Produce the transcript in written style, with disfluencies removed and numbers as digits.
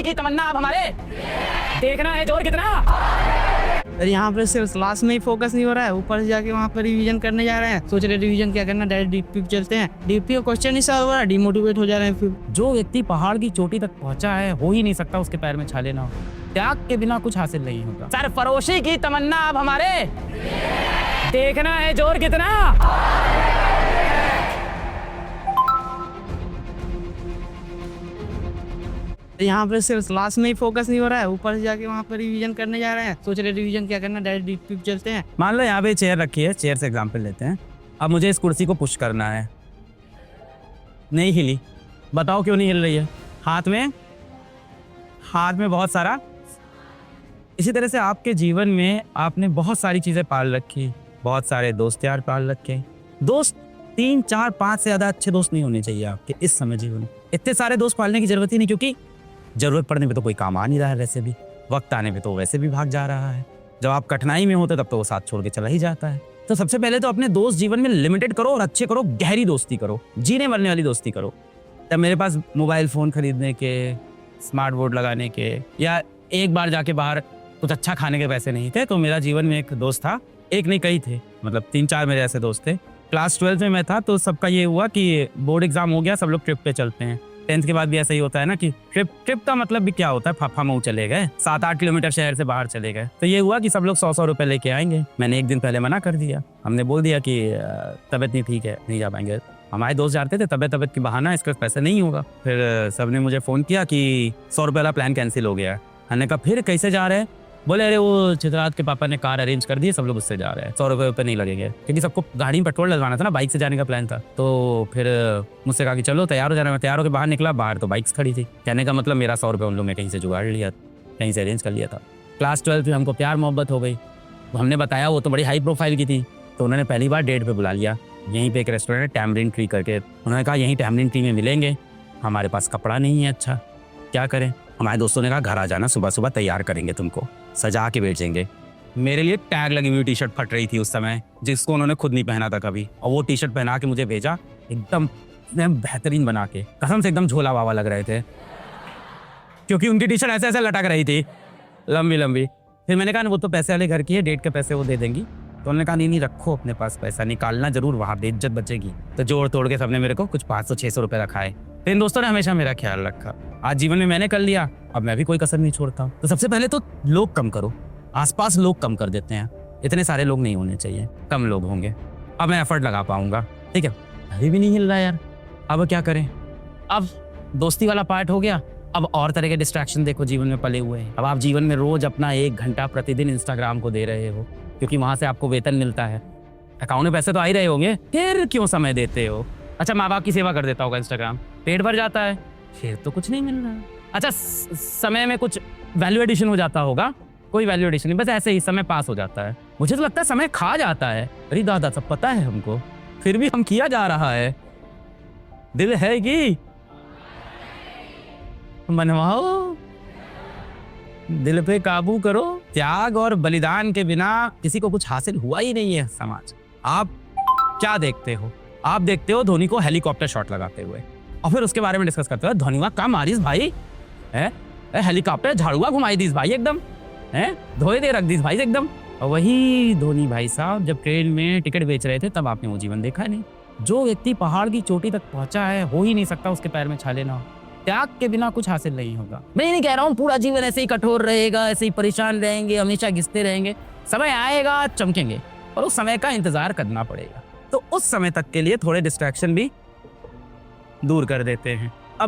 की तमन्ना अब हमारे देखना है जोर कितना। अरे यहाँ पर सिर्फ क्लास में ही फोकस नहीं हो रहा है, ऊपर से जाके वहाँ पर रिवीजन करने जा रहे हैं। सोच रहे रिवीजन क्या करना, डायरेक्ट डीपी पे चलते हैं। डीपी का क्वेश्चन ही सॉल्व हो रहा है, डिमोटिवेट हो जा रहे हैं। फिर जो व्यक्ति पहाड़ की चोटी तक पहुंचा है हो ही नहीं सकता उसके पैर में छाले ना हो। त्याग के बिना कुछ हासिल नहीं होगा। सरफरोशी की तमन्ना अब हमारे देखना है जोर कितना। यहाँ पर सिर्फ क्लास में ही फोकस नहीं हो रहा है, ऊपर से जाके वहाँ पर रिवीजन करने जा रहे हैं। सोच रहे रिवीजन क्या करना, डायरेक्ट डीपी पे चलते हैं। मान लो यहाँ पे चेयर रखी है, चेयर से एग्जाम्पल लेते हैं। अब मुझे इस कुर्सी को पुश करना है, नहीं हिली, बताओ क्यों नहीं हिल रही है। हाथ में बहुत सारा। इसी तरह से आपके जीवन में आपने बहुत सारी चीजें पाल रखी, बहुत सारे दोस्त यार पाल रखे। दोस्त 3, 4, 5 से ज्यादा अच्छे दोस्त नहीं होने चाहिए आपके इस समय जीवन में। इतने सारे दोस्त पालने की जरूरत ही नहीं, क्योंकि जरूरत पड़ने पे तो कोई काम आ नहीं रहा है, वैसे भी वक्त आने पे तो वैसे भी भाग जा रहा है। जब आप कठिनाई में होते तब तो वो साथ छोड़ के चला ही जाता है। तो सबसे पहले तो अपने दोस्त जीवन में लिमिटेड करो और अच्छे करो, गहरी दोस्ती करो, जीने मरने वाली दोस्ती करो। तब मेरे पास मोबाइल फ़ोन खरीदने के, स्मार्ट बोर्ड लगाने के या एक बार जाके बाहर कुछ अच्छा खाने के पैसे नहीं थे, तो मेरा जीवन में एक दोस्त था, एक नहीं कई थे, मतलब 3-4 मेरे ऐसे दोस्त थे। क्लास 12 में मैं था तो सबका ये हुआ कि बोर्ड एग्जाम हो गया, सब लोग ट्रिप पे चलते हैं। 10th के बाद भी ऐसा ही होता है ना कि ट्रिप का मतलब भी क्या होता है, फाफा मऊ चले गए, 7-8 किलोमीटर शहर से बाहर चले गए। तो ये हुआ कि सब लोग 100-100 रुपए लेके आएंगे। मैंने एक दिन पहले मना कर दिया, हमने बोल दिया कि तबीयत नहीं ठीक है, नहीं जा पाएंगे। हमारे दोस्त जाते थे, तबीयत की बहाना, इसका पैसा नहीं होगा। फिर सबने मुझे फ़ोन किया कि 100 रुपये वाला प्लान कैंसिल हो गया है। हमने कहा फिर कैसे जा रहे हैं? बोले अरे वो चित्रात के पापा ने कार अरेंज कर दी है, सब लोग उससे जा रहे हैं, 100 रुपये नहीं लगेंगे, क्योंकि सबको गाड़ी में पेट्रोल डलवाना था ना, बाइक से जाने का प्लान था। तो फिर मुझसे कहा कि चलो तैयार हो जाना। मैं तैयार होकर बाहर निकला, बाहर तो बाइक्स खड़ी थी। कहने का मतलब मेरा 100 रुपये उन लोग ने कहीं से जुगाड़ लिया, कहीं से अरेंज कर लिया था। क्लास 12 में हमको प्यार मोहब्बत हो गई, तो हमने बताया, वो तो बड़ी हाई प्रोफाइल की थी, तो उन्होंने पहली बार डेट पे बुला लिया। यहीं पे एक रेस्टोरेंट है टैमरिन ट्री करके, उन्होंने कहा यहीं टैमरिन ट्री में मिलेंगे। हमारे पास कपड़ा नहीं है, अच्छा क्या करें। हमारे दोस्तों ने कहा घर आ जाना, सुबह सुबह तैयार करेंगे तुमको, सजा के भेजेंगे। मेरे लिए टैग लगी हुई टी शर्ट फट रही थी उस समय, जिसको उन्होंने खुद नहीं पहना था कभी, और वो टी शर्ट पहना के मुझे भेजा, एकदम बेहतरीन बना के, कसम से एकदम झोला बाबा लग रहे थे, क्योंकि उनकी टी शर्ट ऐसे ऐसे लटक रही थी, लंबी लंबी। फिर मैंने कहा वो तो पैसे वाले घर की है, डेट के पैसे वो दे देंगी। तो उन्होंने कहा नहीं रखो अपने पास पैसा, निकालना जरूर, वहाँ पे इज्जत बचेगी। तो जोड़ तोड़ के सबने मेरे को कुछ 500-600 रुपये रखाए। तो इन दोस्तों ने हमेशा मेरा ख्याल रखा। आज जीवन में मैंने कर लिया, अब मैं भी कोई कसर नहीं छोड़ता। तो सबसे पहले तो लोग कम करो, आसपास लोग कम कर देते हैं, इतने सारे लोग नहीं होने चाहिए, कम लोग होंगे। अब मैं एफर्ट लगा पाऊंगा, ठीक है। अभी भी नहीं हिल रहा यार, अब क्या करें। अब दोस्ती वाला पार्ट हो गया, अब और तरह के डिस्ट्रैक्शन देखो जीवन में पले हुए हैं। अब आप जीवन में रोज अपना 1 घंटा प्रतिदिन इंस्टाग्राम को दे रहे हो, क्योंकि वहां से आपको वेतन मिलता है, अकाउंट में पैसे तो आ ही रहे होंगे, फिर क्यों समय देते हो। अच्छा माँ बाप की सेवा कर देता होगा इंस्टाग्राम, पेट भर जाता है, फिर तो कुछ नहीं मिल रहा। अच्छा समय में कुछ वैल्यू एडिशन हो जाता होगा, कोई वैल्यू एडिशन नहीं, बस ऐसे ही समय पास हो जाता है। मुझे तो लगता है समय खा जाता है। अरे दादा सब पता है हमको, फिर भी हम किया जा रहा है। दिल है कि मनवाओ, दिल पे काबू करो। त्याग और बलिदान के बिना किसी को कुछ हासिल हुआ ही नहीं है समाज। आप क्या देखते हो? आप देखते हो धोनी को हेलीकॉप्टर शॉट लगाते हुए, और फिर उसके बारे में डिस्कस करते हो, धोनीवा का मारिस भाई है, हेलीकॉप्टर झाड़ुआ घुमाई दीस भाई एकदम है, धोए दे रख दीस भाई एकदम। और वही धोनी भाई साहब जब ट्रेन में टिकट बेच रहे थे, तब आपने वो जीवन देखा नहीं। जो व्यक्ति पहाड़ की चोटी तक पहुंचा है हो ही नहीं सकता उसके पैर में छाले ना हो। त्याग के बिना कुछ हासिल नहीं होगा। मैं नहीं कह रहा हूँ पूरा जीवन ऐसे ही कठोर रहेगा, ऐसे ही परेशान रहेंगे, हमेशा घिसते रहेंगे। समय आएगा चमकेंगे, और उस समय का इंतजार करना पड़ेगा। तो उस समय तक के लिए थोड़े डिस्ट्रैक्शन भी दूर कर देते हैं।